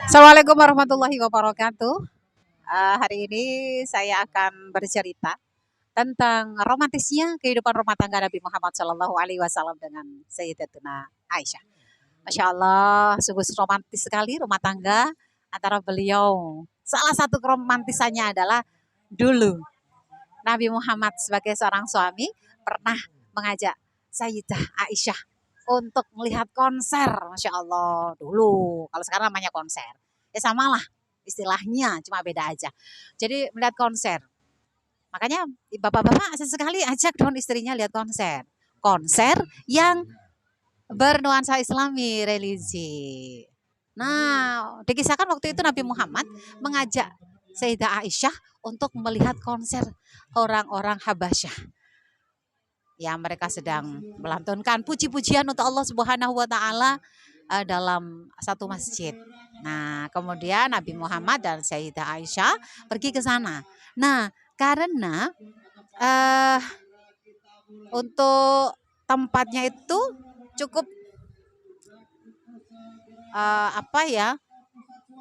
Assalamualaikum warahmatullahi wabarakatuh. Hari ini saya akan bercerita tentang romantisnya kehidupan rumah tangga Nabi Muhammad SAW dengan Sayyidatuna Aisyah. Masya Allah, sungguh romantis sekali rumah tangga antara beliau. Salah satu keromantisannya adalah dulu Nabi Muhammad sebagai seorang suami pernah mengajak Sayyidah Aisyah untuk melihat konser. Masya Allah, dulu. Kalau sekarang namanya konser. Ya samalah istilahnya, cuma beda aja. Jadi melihat konser. Makanya bapak-bapak sesekali ajak dong istrinya lihat konser. Konser yang bernuansa Islami, religi. Nah, dikisahkan waktu itu Nabi Muhammad mengajak Sayyidah Aisyah untuk melihat konser orang-orang Habasyah. Ya, mereka sedang melantunkan puji-pujian untuk Allah Subhanahu wa taala dalam satu masjid. Nah, kemudian Nabi Muhammad dan Sayyidah Aisyah pergi ke sana. Nah, karena untuk tempatnya itu cukup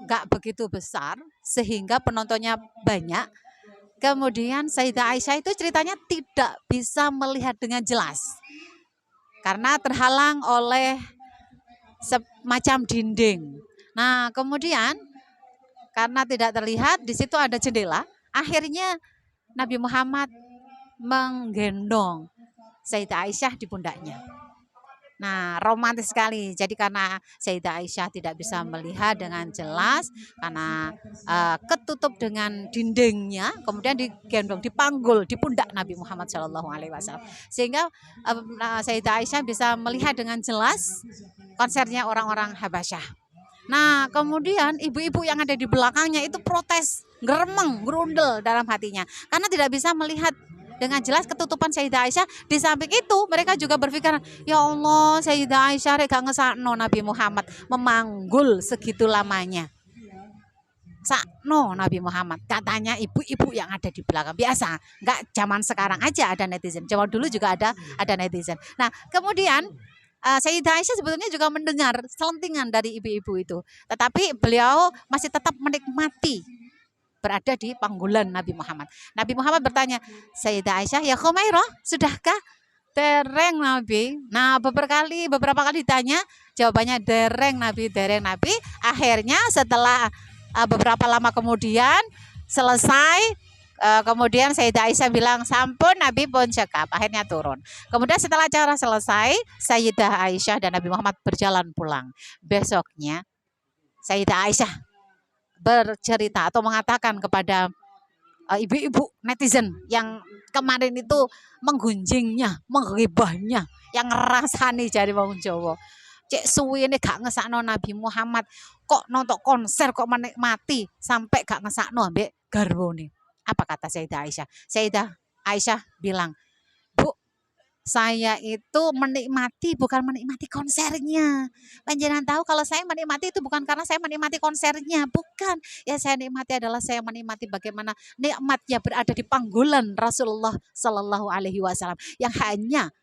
nggak begitu besar sehingga penontonnya banyak. Kemudian Sayyidah Aisyah itu ceritanya tidak bisa melihat dengan jelas karena terhalang oleh semacam dinding. Nah, kemudian karena tidak terlihat, di situ ada jendela, akhirnya Nabi Muhammad menggendong Sayyidah Aisyah di pundaknya. Nah, romantis sekali. Jadi karena Sayyidah Aisyah tidak bisa melihat dengan jelas karena ketutup dengan dindingnya, kemudian digendong, dipanggul di pundak Nabi Muhammad SAW, sehingga Sayyidah Aisyah bisa melihat dengan jelas konsernya orang-orang Habasyah. Nah, kemudian ibu-ibu yang ada di belakangnya itu protes, geremeng, gerundel dalam hatinya karena tidak bisa melihat dengan jelas ketutupan Sayyidah Aisyah. Di samping itu mereka juga berpikir, ya Allah, Sayyidah Aisyah gak ngesakno Nabi Muhammad memanggul segitu lamanya. Sakno Nabi Muhammad, katanya ibu-ibu yang ada di belakang. Biasa, nggak zaman sekarang aja ada netizen, zaman dulu juga ada netizen. Nah, kemudian Sayyidah Aisyah sebetulnya juga mendengar selentingan dari ibu-ibu itu, tetapi beliau masih tetap menikmati berada di panggulan Nabi Muhammad. Nabi Muhammad bertanya, Sayyidah Aisyah, ya Khumairah, sudahkah? Dereng Nabi. Nah, beberapa kali ditanya, jawabannya dereng Nabi, dereng Nabi. Akhirnya setelah beberapa lama kemudian selesai, kemudian Sayyidah Aisyah bilang, sampun Nabi pun cekap. Akhirnya turun. Kemudian setelah acara selesai, Sayyidah Aisyah dan Nabi Muhammad berjalan pulang. Besoknya Sayyidah Aisyah bercerita atau mengatakan kepada ibu-ibu netizen yang kemarin itu menggunjingnya, menghibahnya, yang ngerasani jadi wong Jawa. Cek suwi ini gak ngesakno Nabi Muhammad, kok nonton konser kok menikmati sampai gak ngesakno ambek garwone. Apa kata Sayyidah Aisyah? Sayyidah Aisyah bilang, Bu, saya itu menikmati bukan menikmati konsernya. Panjenengan tahu kalau saya menikmati itu bukan karena saya menikmati konsernya, bukan. Ya saya nikmati adalah saya menikmati bagaimana nikmatnya berada di panggulan Rasulullah Shallallahu Alaihi Wasallam yang hanya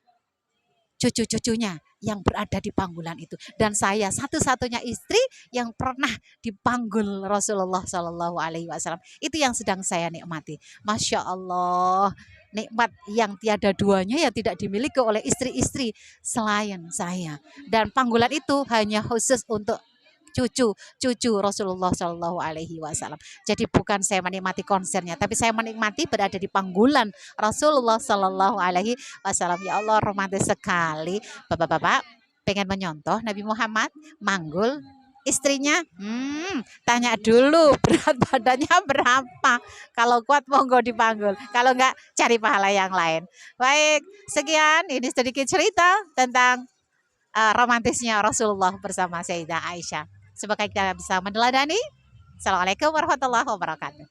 cucu-cucunya yang berada di panggulan itu, dan saya satu-satunya istri yang pernah dipanggul Rasulullah Shallallahu Alaihi Wasallam. Itu yang sedang saya nikmati. Masya Allah, nikmat yang tiada duanya yang tidak dimiliki oleh istri-istri selain saya. Dan panggulan itu hanya khusus untuk cucu Rasulullah Shallallahu Alaihi Wasallam. Jadi bukan saya menikmati konsernya, tapi saya menikmati berada di panggulan Rasulullah Shallallahu Alaihi Wasallam. Ya Allah, romantis sekali. Bapak-bapak pengen menyontoh Nabi Muhammad manggul istrinya, tanya dulu berat badannya berapa. Kalau kuat monggo dipanggul, kalau enggak cari pahala yang lain. Baik, sekian ini sedikit cerita tentang romantisnya Rasulullah bersama Sayyidah Aisyah. Semoga kita bisa meneladani. Assalamualaikum warahmatullahi wabarakatuh.